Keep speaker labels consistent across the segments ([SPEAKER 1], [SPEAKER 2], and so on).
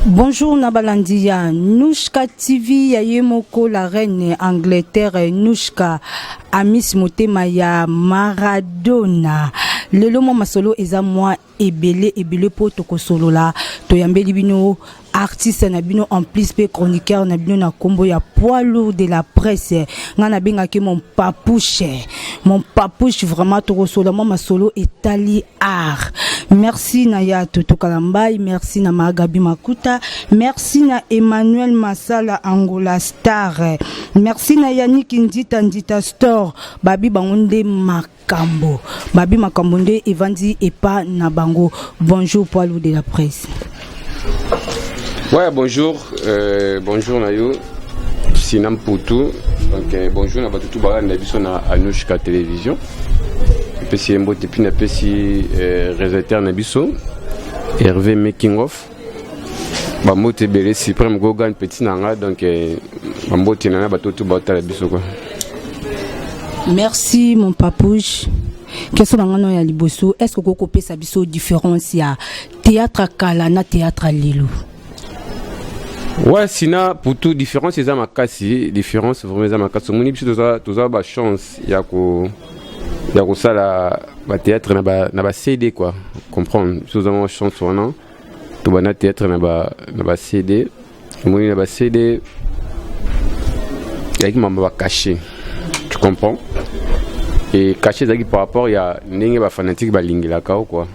[SPEAKER 1] Bonjour Nabalandia, Nouchka TV Yayemoko la reine Angleterre Nouchka Amis Motema ya Maradona. Lelo mama solo eza moi ebele po toko solo la toyambeli bino artiste na bino en plus pe chroniqueur na bino na kombo ya poids lourd de la presse ngana benga ke mon papouche vraiment toko solo mama solo etali art. Merci na ya Toto Kalambai, merci na Magabi Makuta, merci na Emmanuel Masala Angola Star, merci na Yannick Ndita Store, Babi Bangonde Makambo, Babi Makambo nde Evandi Epa na bango. Bonjour poids lourd de la presse.
[SPEAKER 2] Ouais, bonjour, bonjour Nayo, Sinam Poutou, donc bonjour na batutu bara na biso na Anushka Télévision. Pesi mbote puis na pesi réalisateur na biso Hervé Making of ba mote belé suprême gogan petit nanga donc ba mbote na batutu ba la biso quoi.
[SPEAKER 1] Merci mon papouche. Qu'est-ce que ya liboso? Est-ce que vous copez sa biso différence ya théâtre kala na théâtre lelo?
[SPEAKER 2] Ouais, sina pour tout différence c'est ma kasi, différence vraiment ma kasi. Mon biso toza ba chance ya ko il y a ça la théâtre na ba CD quoi comprendre nous avons chance non to ba na théâtre na ba CD moi na ba CD il y a qui m'a caché tu comprends et caché ça qui par rapport il y a ninge ba fanatique ba lingila ka quoi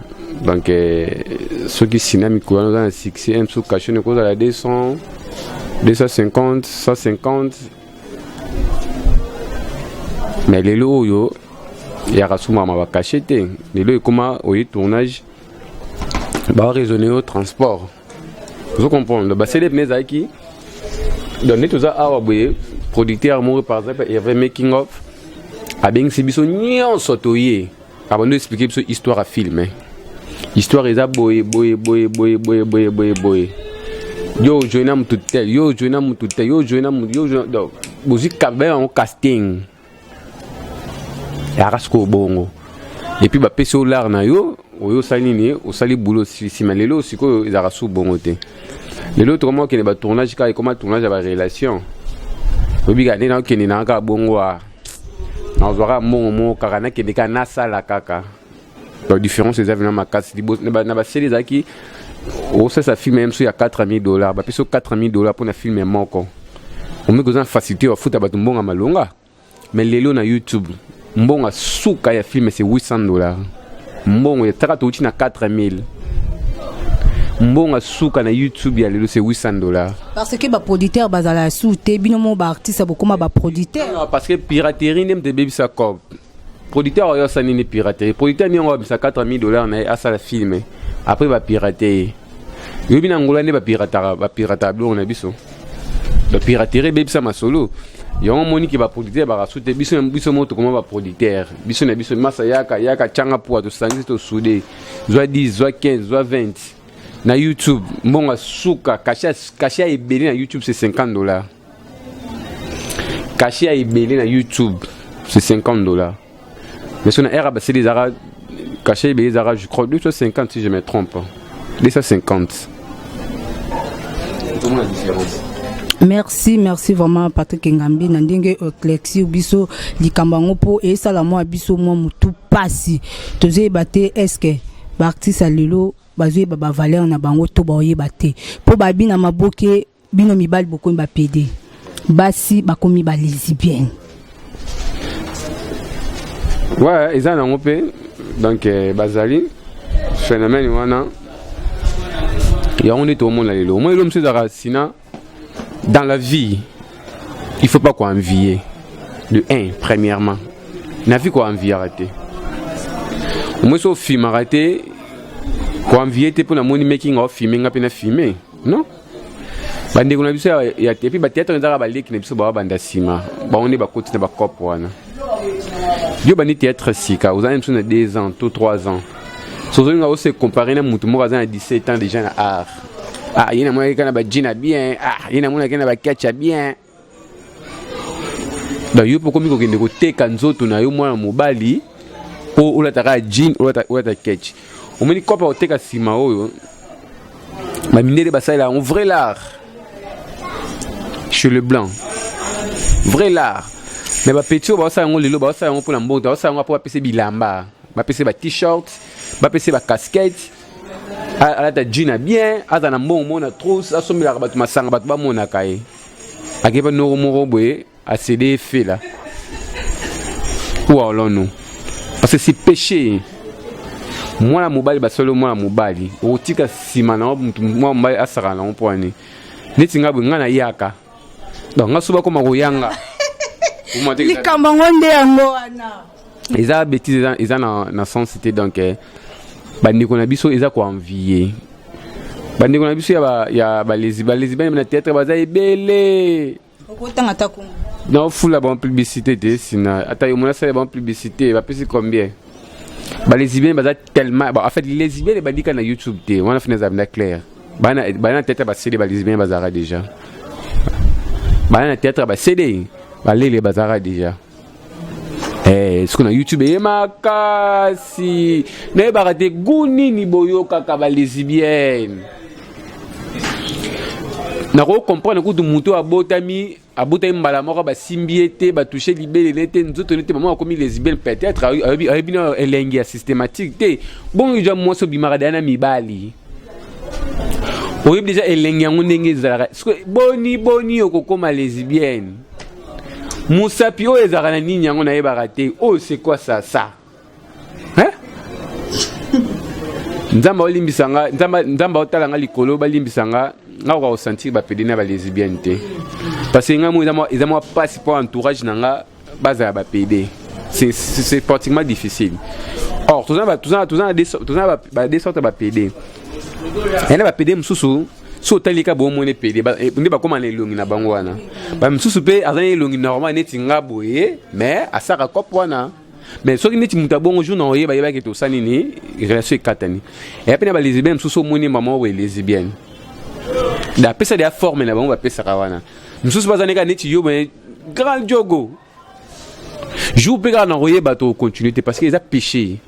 [SPEAKER 2] donc ceux qui cinéma quoi nous a succès un sous caché ne cause à la 200 250 150 mais les lots yo il y a rassouma ma caché té mais là comment au tournage va raisonner au transport vous comprenez le bassin des pneus qui donner tout ça à aboyer producteur amoureux par exemple il y avait making of a bien c'est biso nion sotoyer avant de expliquer sur histoire à filmer histoire est à boy yo joinam tout tel yo joinam tout tel yo joinam yo musique cabin en casting Arasko bongo et puis ba peso lar na yo oyo salini o sali boulot si malelo siko izarasu bongo te lelo comment que ba tournage ka comment tournage ba relation obi ga na ke ni na ka bongo a na zora mo karana ke de ka na sala kaka la différence c'est vraiment ma casse na ba série zaki o ça filme même sur ya $4,000 ba peso $4,000 pour na filmer moko on me goza facilité au foot ba tumbonga malonga mais lelo na YouTube mbonga suka ya film c'est $800 mbongo ya taka touti na 4000 mbonga suka na YouTube ya lelo c'est $800
[SPEAKER 1] parce que ba producteur bazala souté binomo ba artiste bokoma ba producteur
[SPEAKER 2] non parce que piraterie nem de baby sa cop producteur yo sa ni piraterie producteur ni on bisa $4,000 na asa la film après ba pirater yo bina ngola ne ba pirata blo na biso ba piraterie baby sa masolo yo moni ki ba producteur ba rasoute biso moto comment ba producteur biso na biso masa yaka changa pour to sangi to soudé zwa 10 zwa 15 zwa 20 na YouTube mbonga suka caché et belé na YouTube c'est $50 caché et belé na YouTube c'est $50 mais sur na era ba c'est des ara caché et belé ara je crois 250 si je me trompe 250 comment la différence.
[SPEAKER 1] Merci vraiment Patrick Ngambi na ndenge Clexi biso likambango po et sala mo biso mo mutu pasi toze baté est-ce que ba artiste lelo bazwe ba valeur na bango to ba oyeba te po ba bina maboke bino mibali boko ba PD basi ba komi ba lesbienne
[SPEAKER 2] ouais ils en ont pe donc bazali phénomène wana ya on est tout le monde lelo moi l'homme c'est dara sina. Dans la vie, il ne faut pas quoi envier. De 1, premièrement. La vie quoi envier arrêter. Moi, ce film arrêté, quoi envier, tu pour la money making of filming, à peine filmer. Non? Bande qu'on a vu ça, il y a puis peut-être on a balé qui n'est pas bon bande cima. Bon on est bas côté de bas cop wana. Yo bande théâtre sika, vous avez même 2 ans, 3 ans. Surtout on a aussi comparé na mutu mo à 17 ans déjà na art. Ah, il y a moyen qu'on a ba jean bien, ah, il y a moyen qu'on a ba catch bien. Da yo poko miko kende ko teka nzoto na yo mwana mobali po ola taka jean ola ta catch. Omeni kopa oteka sima oyo Ma minere basali là un vrai lard chez le blanc vrai lard mais ba petit ba ça ngolo ba ça ngolo pour la mbonda ba ça ngolo pour passer bilamba ba passer ba t-shirt ba passer ba casquette ala ta jean bien ada na mbongo na trousse asomela ba masanga ba mona kai akeba no moro boye a cédé fait là ou alors non parce que c'est péché moi la mobile ba solo moi la mobile otika sima na moi mobile asaka na mponi netinga bu ngana yaka donc ngasuba ko makoyanga
[SPEAKER 1] likamba ngonde yango wana
[SPEAKER 2] eza bêtise eza na sensité donc bandeko na biso eza ko envier bandeko na biso ya ba lesbiennes na théâtre baza ebele
[SPEAKER 1] okotanga takungu
[SPEAKER 2] non fula bon publicité de sina ata yo mona ça bon publicité ba pesi combien ba lesbiennes baza tellement en fait les lesbiennes bandika na YouTube te wana fina za clair bana théâtre ba CD ba lesbiennes bazara déjà bana théâtre ba CD ba lele bazara déjà ce qu'on a YouTube et makasi ne barate guni ni boyo kaka ba lesbiennes na ko comprendre ko muto abotami mbala moko ba simbiete ba toucher libele lete nzoto lete maman comme lesbienne peut-être a bien elengi systématique te bon il y a moi so bimara dana mibali oyebi déjà elengi yango ndenge ezalaka boni okokoma lesbienne musapi oyo ezalaka na nini yango nayebaka te oh c'est quoi ça hein nzamba olimbisanga nzamba otalanga likolo balimbisanga nga ko sentir ba pédé na ba lesbienne te parce que nga mo ils ont passe pour entourage nanga baza ba pédé c'est pratiquement difficile or tous ba des sortes ba pédé et na ba pédé msusu so talika bo mo ne pédé ba koma na longi na bango wana ba msusu pe azani longi normal neti nga boye mais asaka kopo wana mais soki neti muta bongo jour na oyeba yeba ke to sanini relation katani et après na ba lesbienne msusu mo ne maman we lesbienne da pesa de forme na bango ba pesa kawana msusu bazaneka neti yo mais grand jogo jour pe na oyeba to continuer parce que ils a péché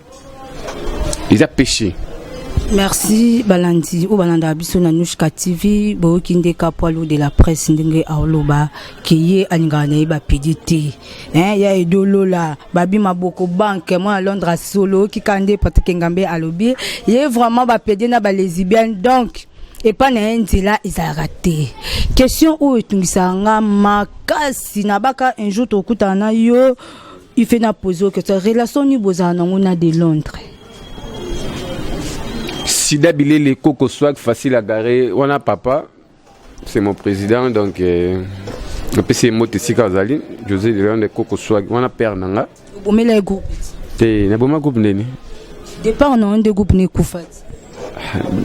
[SPEAKER 1] merci balandi o balanda biso na Nushka TV bo kinde kapwalo de la presse ndenge aoloba kiye alingana ba PDT ya edolo la babi maboko banque moi à Londres solo ki kande patike ngambe alobi ye vraiment ba PD na ba lesbienne donc et pas na nzela ils raté question o etungisa nga makasi na baka un jour to kutana yo il fait na poser que cette relation ni bozana ngona de Londres
[SPEAKER 2] Sida Bilele Coco Swag facile à garer. On a papa, c'est mon président, donc le PC Motesika Zali, José de Léon de Coco Swag. On a père Nanga.
[SPEAKER 1] Vous mettez les groupes.
[SPEAKER 2] T'es n'a pas ma groupe neni.
[SPEAKER 1] Départ on a un des groupes né Koufa.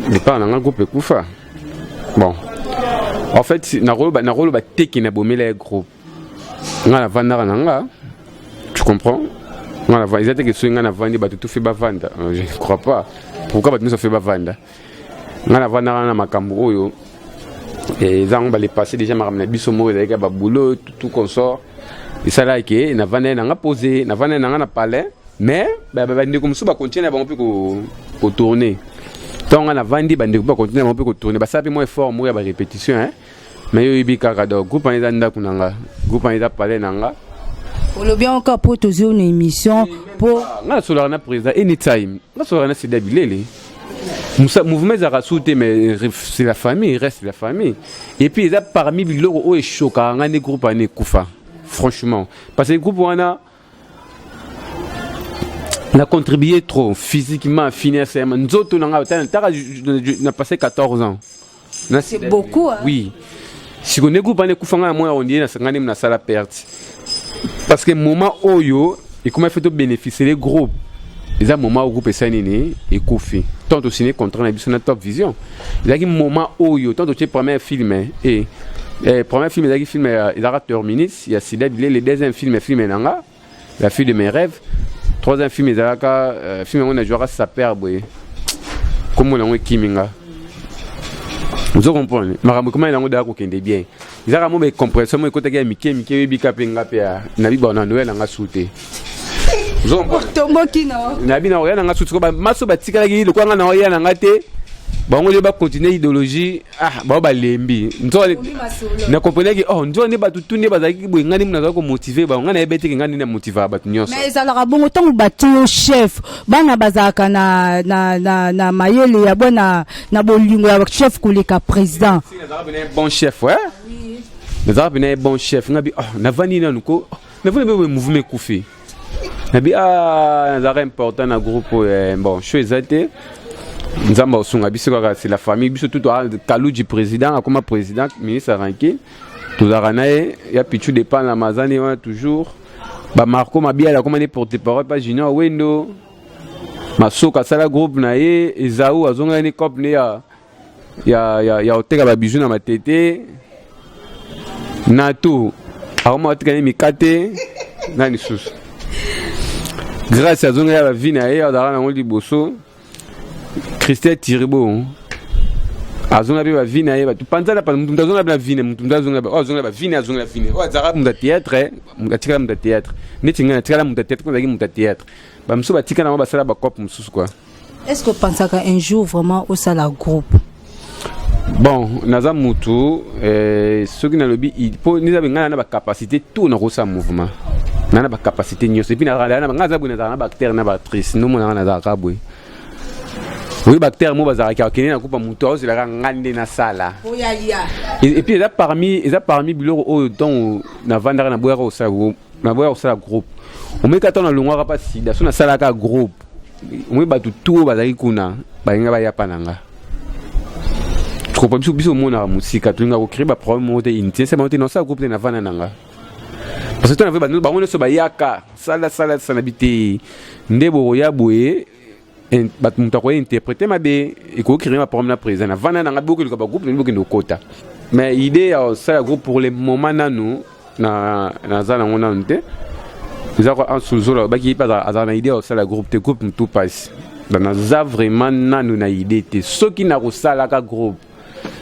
[SPEAKER 2] Départ on a un groupe Koufa. Bon, en fait na rolo ba teki na bomé les groupes. On a la vanda Nanga. Tu comprends? On a la vanda. Ils étaient que sur on a vendu ba tout fait ba vanda. Je ne crois pas. Pourquoi nous ça fait bavanda ngana vanda na makambo oyo et zango ba les passer déjà maramna biso mo avec ba boulot tout consort et ça là que na vanda na poser na vanda na palais mais ba ndeko musu ba continuer ba ko tourner donc na vandi ba ndeko ba continuer ba ko tourner ba ça fait moins effort mo ya ba répétition hein mais yo ibika kado groupe eza ndaku nanga groupe eza palais nanga
[SPEAKER 1] le bien encore pour tous une émission pour
[SPEAKER 2] nga sola na président anytime nga sola na Sida Bilele mouvement za rasouté mais c'est la famille il reste la famille et puis il y a parmi biloko o choka nga ne groupe ane kufa franchement parce que le groupe on a contribué trop physiquement financièrement nzoto nga na passé 14 ans
[SPEAKER 1] c'est beaucoup hein?
[SPEAKER 2] Oui si on est groupe ane kufa nga moi on dit na sangane na sala perte parce que moment oyo et comment fait bénéficier les groupes les moment au groupe sanini et koufi tant au ciné contre la vision top vision il y a un moment oyo tant au premier film et premier film il y a un film il a terminé il y a Sida Bilele le deuxième film nanga la fille de mes rêves troisième film il y a film on a joué à sa père comme on a kiminga vous comprenez marambo comment il a ngada ko kende bien izaka mo be compression mo ekota ke mike bika penga pe na bi bona noel nga souté
[SPEAKER 1] tombo kino
[SPEAKER 2] na bi na oya nga souté ko ba maso batikala ki lo kwanga na oya nga te bango le ba continuer idéologie ba lembi na comprenez que nzo ne ba tutunde ba zaki bo ngani muna ko motiver ba ngana ebete ngani na motiver ba nyonso
[SPEAKER 1] mais ça la bongo tant batio chef bana bazaka na mayele ya bona na bolingo ya chef kuleka président
[SPEAKER 2] bon chef ouais oui na bon chef ngabi na vani na nuko na vani be mouvement koufi nabi na important na groupe bon chose été Nzamba Osunga Bissoka, c'est la famille, Bisso tout Kalou du président, comme président, ministre Ranké, tout Aranae, il y a Pichu de Pan, Amazani, toujours. Bah Marco Mabia, la commandé porte-parole, pas Junior Wendo, Masoka, Sala groupe Nae, Ezaou, Azonga, ne cop, ne ya Otega Babijou na ma tete, Nato, Aroma Otega Mikate, Nani Sous. Grâce à Zonga, la vie Nae, Adara Nangoli Bosso. Christelle Tiribo azonga be ba vina ye ba tupanzala pa mtu ndazonga ba vina mtu ndazonga ba azonga ba vina azonga vina o azara mu théâtre mu katika mu théâtre neti ngana tikala mu théâtre ko zaki mu théâtre ba mso ba tikana ba sala ba cop mususu quoi.
[SPEAKER 1] Est-ce que pensez qu'un jour vraiment au sala groupe
[SPEAKER 2] bon naza mutu ceux qui na lobby il po ni za ngana na ba capacité tout na kosa mouvement na ba capacité nyoso puis na na ngaza bu na ba acteur na ba actrice no mo na za kabwe. Oui, bactère mo bazara ki akene na coupa muto c'est la ngande na sala. Et puis parmi biloko o don na vandara na boya ko sa groupe. On met katon na longwa pa sida so na sala ka groupe. On met batu tout bazari kuna ba nga ba ya pananga. Trop pas biso mo na musika to nga ko créer ba problème mo te intie c'est monter dans ça groupe na vana nanga. Parce que tu na fait ba on so ba yaka sala na biti ndebo ya boye mutu akoye interpréter mabe eko créer ma problème na président vana na ngabo ke ba groupe ni bokendo kota mais idée ya ça groupe pour le moment nanu na zana ngona nte zako en sous-zolo ba ki pas azana idée ya ça groupe te groupe tout passe na za vraiment nanu na idée te soki na ko sala ka groupe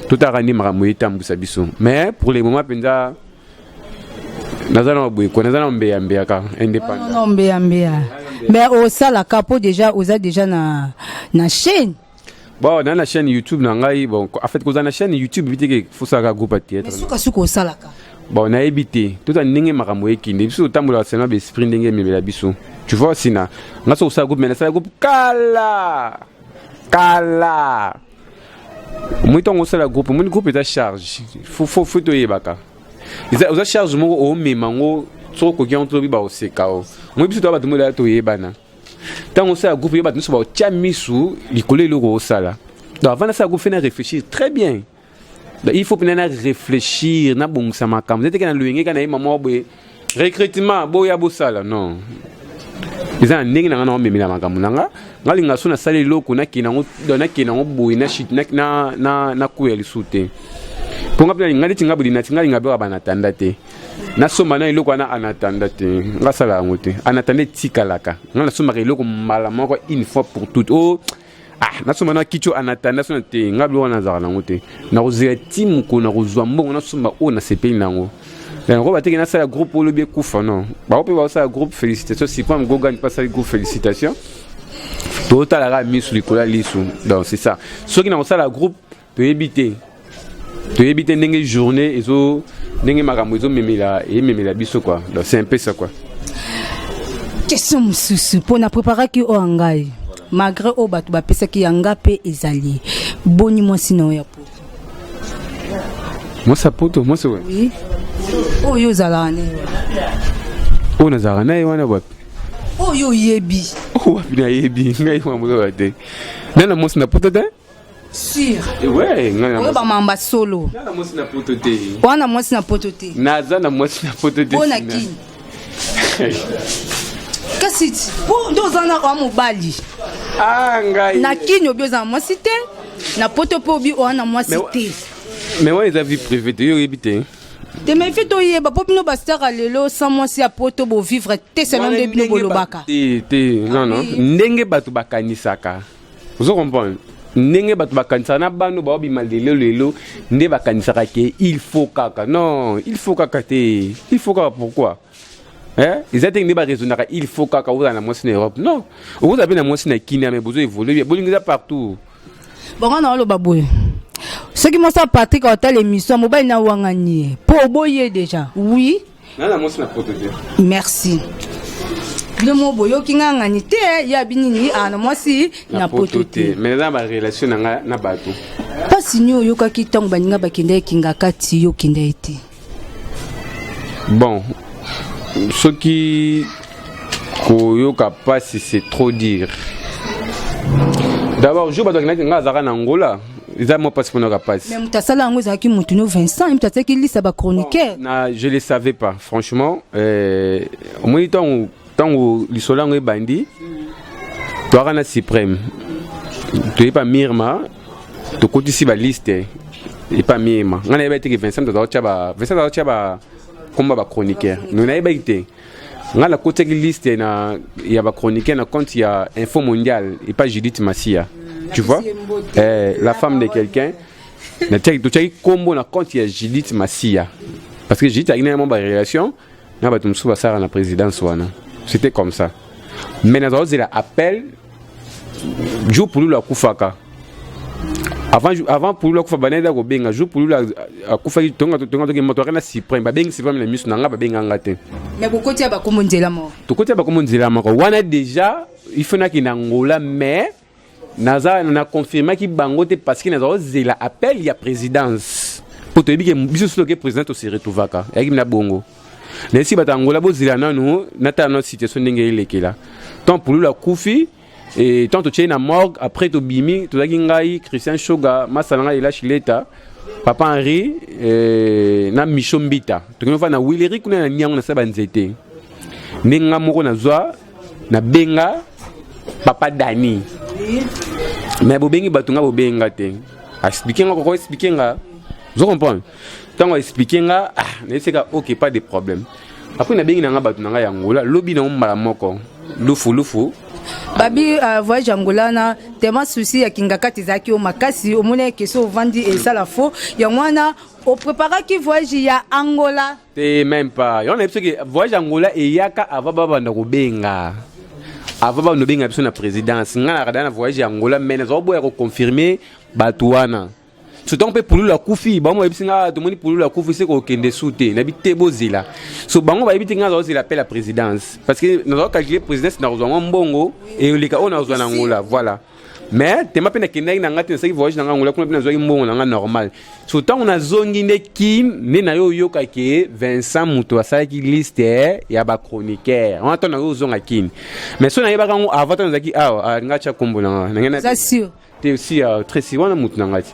[SPEAKER 2] tout a rani maramu etambusa biso mais pour le moment penza nazana boye ko nazana mbeya ka indépendant
[SPEAKER 1] non mbeya mais au sala capo déjà oza déjà na chaîne
[SPEAKER 2] bon dans la chaîne YouTube na ngai bon en fait ko na chaîne YouTube vite que faut ça groupe à théâtre
[SPEAKER 1] mais suka au sala ka
[SPEAKER 2] bon na ebité tout en ndenge makambo ekinde biso tambola sena be sprint ndenge memela biso tu vois sina ngaso ça groupe mais ça groupe kala moi ton ça la groupe mon groupe est à charge faut to yebaka ils a charge mo o memango so ko ki onto bi ba osekao moi biso to ba tumola to yebana tant on ça groupe ba tuso ba chamisu likole lo ko sala donc avant ça groupe faire réfléchir très bien il faut peut-être réfléchir na bon ça makam c'était que na luenge kana maman boye recrutement boya bo sala non ils ont ndenge na ngana memela makam nanga ngalinga so na sala loko na kinango dona kinango boye na shit na kuya lisute ponga pena ngadi tinga budi na tinga linga bana tanda te na soma na iloko na anatanda te ngasala ngote anatande tikalaka ngala soma ka iloko mala moko une fois pour toutes na soma na kicho anatanda so te ngablo wana zala ngote na kozela timu ko na kozwa mbongo na soma na sepeli nango donc on va te na sala groupe le bien kufa non ba ope ba sala groupe félicitations si pas go gagne pas sala groupe félicitations total la misu likola lisu donc c'est ça ceux qui na sala groupe to éviter ndenge journée ezo ndenge makambo ezo memela biso quoi donc c'est un peu ça quoi.
[SPEAKER 1] Question mususu pour na préparer ki o ngai malgré o batu ba pesa ki yanga pe ezali boni moi sino ya poto
[SPEAKER 2] moi ça poto moi c'est
[SPEAKER 1] oui o yo zalane
[SPEAKER 2] o na zalane wana ba
[SPEAKER 1] o yo yebi
[SPEAKER 2] o bina yebi ngai mo mo ba te na moi na poto te
[SPEAKER 1] sûr
[SPEAKER 2] ouais ngana
[SPEAKER 1] ba mamba solo
[SPEAKER 2] na moi na poto te
[SPEAKER 1] wana moi na poto te
[SPEAKER 2] naza na moi na poto te
[SPEAKER 1] bona ki kasi po ndozana kwa mobali
[SPEAKER 2] ngai
[SPEAKER 1] na kinyo bioza moi cité na poto po bi wana moi cité
[SPEAKER 2] mais ouais les avis privés te yo ebité
[SPEAKER 1] de me fait to yeba po bino bastara lelo sans moi si a poto bo vivre te selon de bino bolobaka
[SPEAKER 2] non ndenge batu bakanisaka vous comprenez ndenge batu bakanisa na bano ba obima lelo nde bakanisaka ke il faut kaka non il faut kaka te il faut kaka pourquoi ils étaient pas raisonnable il faut kaka vous dans la moitié en Europe non vous avez la moitié na Kenya mais vous évoluez bolinga partout
[SPEAKER 1] Bon, on a le baboué. Ce qui m'a dit Patrick a tel émission, mobile na wangani. Pour boyer déjà. Oui. Merci. Le mot boyo qui n'a ngani te ya binini ana moi si na potote.
[SPEAKER 2] Mais dans ma relation na bato.
[SPEAKER 1] Pas signo yo ka kitong baninga bakinde kinga kati yo kindaiti.
[SPEAKER 2] Bon. Ce qui koyoka pas si c'est trop dire. D'abord, je vais dire que en Angola, ils ont pas pour nous passer.
[SPEAKER 1] Mais mutasala ngo zaki mutu no Vincent, mutata ki lisa ba chroniqueur.
[SPEAKER 2] Na, je les savais pas, franchement. Au moins tant où l'isolant est bandit, tu as un suprême. Tu es pas Mirma, tu côté ici ba liste et pas Mirma. On a été que Vincent tu as combat ba chroniqueur. Nous n'avons pas été. Nga la côté liste na ya ba chroniqueur na compte il y a Info Mondial et pas Judith Massia. Tu vois la femme de quelqu'un na tu as combo na compte il y a Judith Massia parce que Judith a une relation na ba tumsu ba sara na présidence wana. C'était comme ça. Mais na zo la appel jour pour la kufaka. Avant pour le kufa banenda ko benga jour pour la kufa tonga ke moto na suprême ba benga suprême na misu nanga ba benga ngate.
[SPEAKER 1] Mais beaucoup tia ba komonzela mo.
[SPEAKER 2] To kotia ba komonzela mo. Wana déjà il faut na ki na Angola mais naza na confirmer ki bangote parce que naza zela appel ya présidence. Pour te dire que biso solo ke président to se retrouvaka. Ya ki na bongo. Na si ba Angola bo zela nanu na ta na situation ndenge ilekela. Tant pour la kufi et tant tu es na morgue après to bimi to zaki ngai Christian Shoga masalanga ila chileta papa Henri na Mishombita to kino fa na Willery kuna na nyango na sabanzete ninga moko na zwa na benga papa Dani mais bo bengi batunga bo benga te expliquer nga ko expliquer nga vous comprenez tant on expliquer nga na seka OK pas de problème après na bengi na nga batunga ya Angola lobi na mbala moko lufu
[SPEAKER 1] Babi voyage Angola na tema souci ya kingakati zaki o makasi o mone keso vandi et ça la faux ya mwana o prépara ki voyage ya Angola
[SPEAKER 2] te même pas on a que voyage Angola et yaka avant baba na kubenga avant baba no benga na présidence ngana kada na voyage Angola mais na zo boya ko confirmer batuana surtout on peut pour la kufi ba mo ebisinga to moni pour la kufi c'est ko kende souté na bité bozila so bango ba ebiti nga zo la la présidence parce que nous avons calculé présidence na rozwa mbongo et lika on a rozwa na Angola voilà mais tema pena kende na ngati na voyage na Angola kuna pena zo mbongo na normal surtout on a zongi ne kin ne na yo yoka ke Vincent Muto asala ki liste ya ba chroniqueur on attend na yo zonga kin mais so na yeba kango avant na zaki ngacha kombo na ngena
[SPEAKER 1] ça sûr
[SPEAKER 2] t'es aussi très si wana mutu na ngati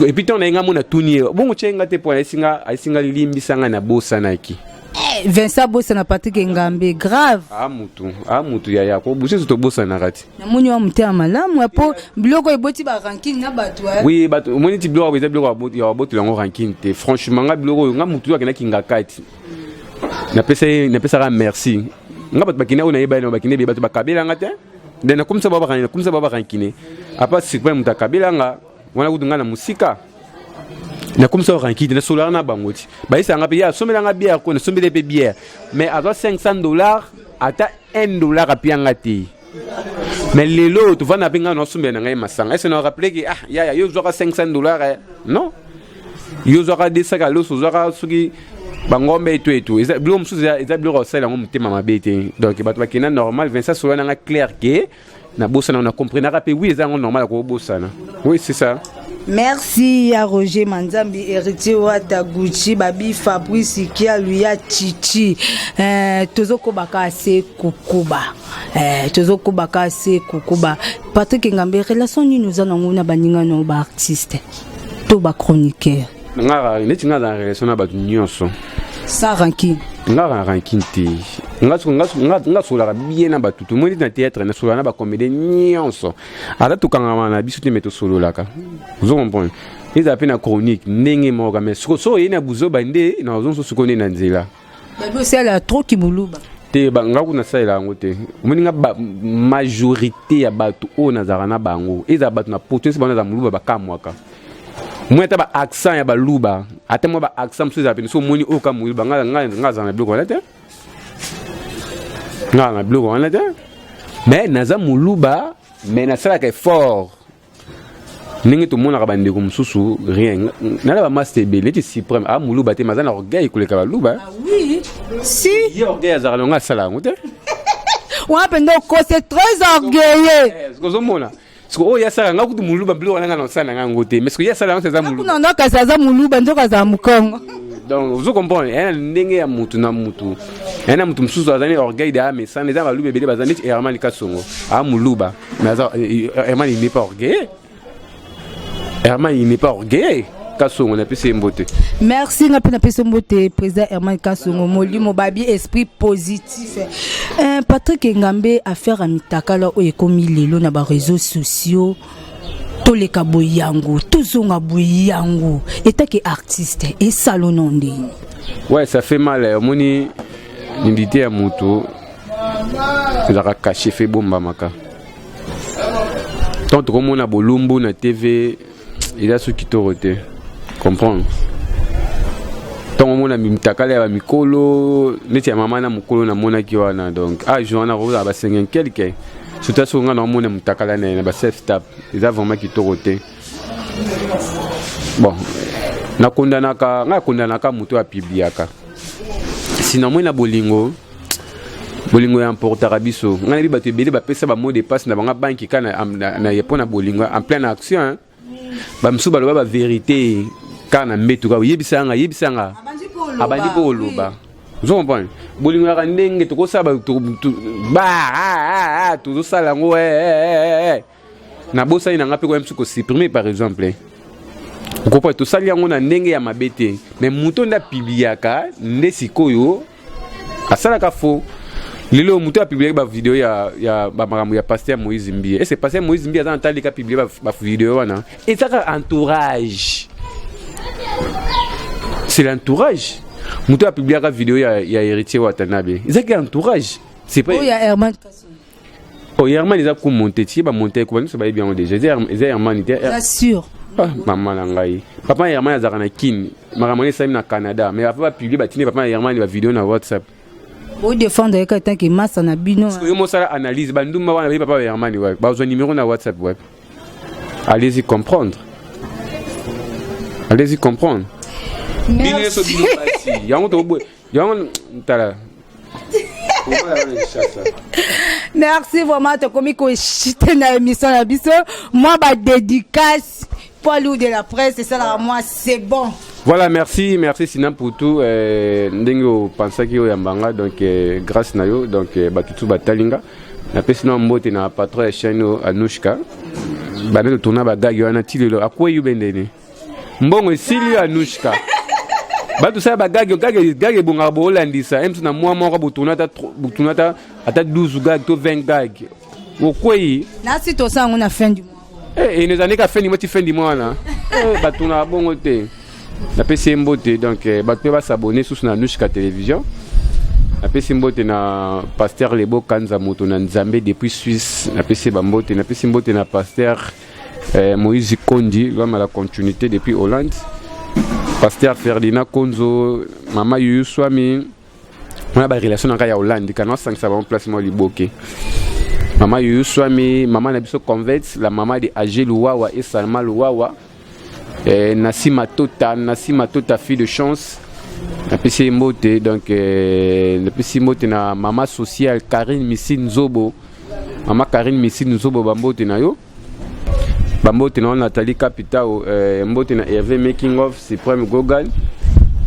[SPEAKER 2] et puis on a un mona tournier bon tchenga te pour asinga limbi sanga na bossa naki
[SPEAKER 1] Vincent bossa na Patrick Ngambe grave
[SPEAKER 2] mutu ya ko busi to bossa na kati
[SPEAKER 1] na moni wa muté malamu apo biloko eboti ba ranking na bato
[SPEAKER 2] oui bato moni ti biloko ba biloko ya boto lango ranking te franchement nga biloko nga mutu ya kinga kati na pesa merci nga bato bakina ona yeba na bakine bato bakabela ngate dena kumsa baba rankine apa sikwe mutakabela nga wana kudunga na musika na comme ça ranki na solar na bangoti ba isa nga pe ya somela nga bière ko na somela pe bière mais à $500 ata $1 apianga te mais lelo tu vas na pinga no somela nga masanga est-ce na rappeler que ya yo zora $500 non yo zora desaka lo zora suki bangombe etu eza bilo msuzi eza bilo sala ngo mutema mabete donc bato bakina normal Vincent sola na clair que na bossa na comprendre rapé oui eza normal ko bossa na oui c'est ça.
[SPEAKER 1] Merci à Roger Manzambi, héritier Wataguchi, Babi Fabrice Kia Luya Chichi, Tozoko Baka se Kukuba, Tozoko Baka se Kukuba. Patrick Ngambe, relation nous allons na baninga no ba artiste, to ba chroniqueur.
[SPEAKER 2] Ngara, neti nga dans relation na ba nyonso.
[SPEAKER 1] Sa ranking.
[SPEAKER 2] Ngara ranking te. Nga sola bien na ba tout le monde na théâtre na sola na ba comédie nyonso. Ala to kanga na biso te meto solo laka. Vous comprenez? Ils appellent na chronique ndenge moka mais so yena buzo bande na zonso sukone na nzela.
[SPEAKER 1] Ba c'est la trop kimuluba.
[SPEAKER 2] Te banga kuna sala ngote. Moninga ba majorité ya batu o na zarana bango. Eza batu na potentiel bana za muluba bakamwaka. Moi ta accent ya baluba ate moi ba accent so zapeni so moni oka muluba nga za na bloko wala te nga na bloko wala te mais naza muluba mais na sala ka fort Ningi tout le monde a bandé comme sous rien. Nala ba master belé ti suprême a mulu baté mazana orgueil ko le kabaluba.
[SPEAKER 1] Ah oui. Si.
[SPEAKER 2] Il orgueil azarlonga sala ngote.
[SPEAKER 1] Ouais, pendant que c'est très orgueilleux.
[SPEAKER 2] Ce que zomona. Ce que oh ya sala ngakutu mulu ba blo nga non sana ngote. Mais ce que ya sala c'est ça mulu.
[SPEAKER 1] Non non ka ça mulu bando ka za mukongo.
[SPEAKER 2] Donc vous comprenez, un ndenge ya mutu na mutu. Un mutu msusu azani orgueil de mais ça les abalube belé bazani Herman Kasongo. A muluba. Mais Herman il n'est pas orgueilleux. Herman, il n'est pas orgueilleux. Kassongo, on a pu s'emboter.
[SPEAKER 1] Merci, on a pu s'emboter, président Herman Kassongo, Moli Mobabi, esprit positif. Patrick Ngambe a fait un mitakala où il commis les lots dans les réseaux sociaux. Tous les kaboyango, tous les kaboyango. Et tant qu'artiste, et salon.
[SPEAKER 2] Ouais, ça fait mal. Moni, l'invité à Moutou, il a caché fait bomba maka. Tant que on a bolumbo na TV. Il a ce qui t'a roté. Comprends? Tant on a mis takale à mikolo, n'était maman na mukolo na mona kiwana donc ah Joanna Rosa ba sengen quelque. Surtout si on a mona mutakala na ba self tap. Il a vraiment qui t'a roté. Bon, na kondana ka muto a pibliaka. Sinon moi na bolingo ya importera biso. Ngana bi bato belé ba pesa ba mot de passe na banga banki kana na yepona bolingo en pleine action hein. Bamsu baloba ba vérité kana mbetu ka yebisanga abandi po loba vous comprenez bolingo ya ndenge to ko saba to sala ngo na bosa ina ngape ko msuko supprimer par exemple vous comprenez to sali yango na ndenge ya mabete mais muto nda pibliaka nde sikoyo asala ka fo lelo muto a publié ba vidéo ya ba maramu ya pasteur Moïse Mbie et c'est pasteur Moïse Mbie azan tali ka publié ba vidéo wana et ça entourage c'est l'entourage muto a publié la vidéo ya héritier Watanabe c'est que entourage c'est pas
[SPEAKER 1] ya Herman
[SPEAKER 2] Herman ils a ko monter ti ba monter ko ba ba bien déjà Herman était
[SPEAKER 1] bien sûr
[SPEAKER 2] maman na ngai papa Herman azaka na kin maramu ni sa na Canada mais va publier ba tini papa Herman ba vidéo na WhatsApp.
[SPEAKER 1] Vous défendre quelqu'un qui masse en abino.
[SPEAKER 2] Parce que moi ça analyse banduma wana papa Herman ouais. Ba besoin numéro na WhatsApp web. Allez-y comprendre. Allez-y comprendre.
[SPEAKER 1] Merci. Merci vraiment te commis ko chité na émission la biso. Moi ba dédicace pour l'ou de la presse c'est ça là moi c'est bon.
[SPEAKER 2] Voilà, merci Sinan pour tout. Ndengo pensa ki yo yambanga donc grâce na yo donc batutu batalinga. Na pesino mbote na patron ya chaîne Anushka. Bana to tourna ba gag yo na tilelo akwe yu bendene. Mbongo sili Anushka. Batu sa ba gag bonga bo landisa. Emtu na moi moko butunata ata 12 gag to 20 gag. Okwe
[SPEAKER 1] na si to sa ngona fin du mois.
[SPEAKER 2] Et les années qu'a fin du mois ti fin du mois là. Batuna bongo te. Na PC Mbote donc bato va s'abonner sur na Anushka télévision. Na PC Mbote na pasteur Lebo Kanza moto na Nzambe depuis Suisse. Na PC Mbote na pasteur Moïse Kondi, l'homme à la continuité depuis Hollande. Pasteur Ferdinand Konzo, maman Yuyu Swami. On a ba relation na ya Hollande kana 5 ça va en placement liboké. Maman Yuyu Swami, maman na biso convert, la maman de Agé Louawa et Salma Louawa. Nassima Tota fille de chance na PC Mbote donc na PC Mbote na maman sociale Karine Missine Zobo bambote na yo bambote na Nathalie Capitao Mbote na Hervé Making of Supreme Gogan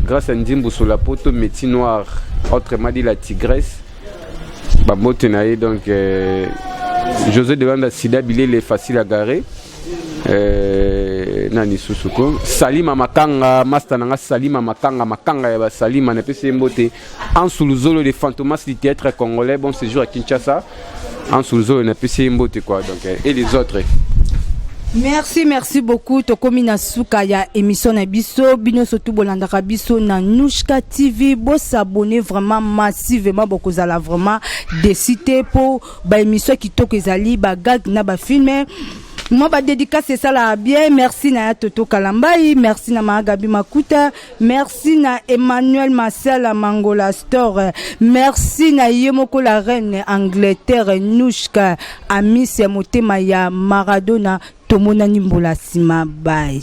[SPEAKER 2] grâce à Ndimbu sur la poto métier noir autrement dit la tigresse bambote na ye donc José Devanda Sida Bilé facile à garer nani susuko Salima Makanga master nanga Salima Makanga ya ba Salima na PC Mbote en sous le zolo des fantomas du théâtre congolais bon séjour à Kinshasa en sous le zolo na PC Mbote quoi donc et les autres.
[SPEAKER 1] Merci beaucoup tokomi na suka ya émission na biso bino surtout bolandaka biso na Anushka TV bo s'abonner vraiment massivement beaucoup za la vraiment décider pour ba émission qui toko ezali ba gag na ba film. Moi, ba dédicace, c'est ça là bien. Merci na Toto Kalambai, merci na Magabi Makuta, merci na Emmanuel Marcel Mangola Store, merci na Yemoko la reine Angleterre Nushka, Amis Motema ya Maradona. tomonani mbula nsima. Bye.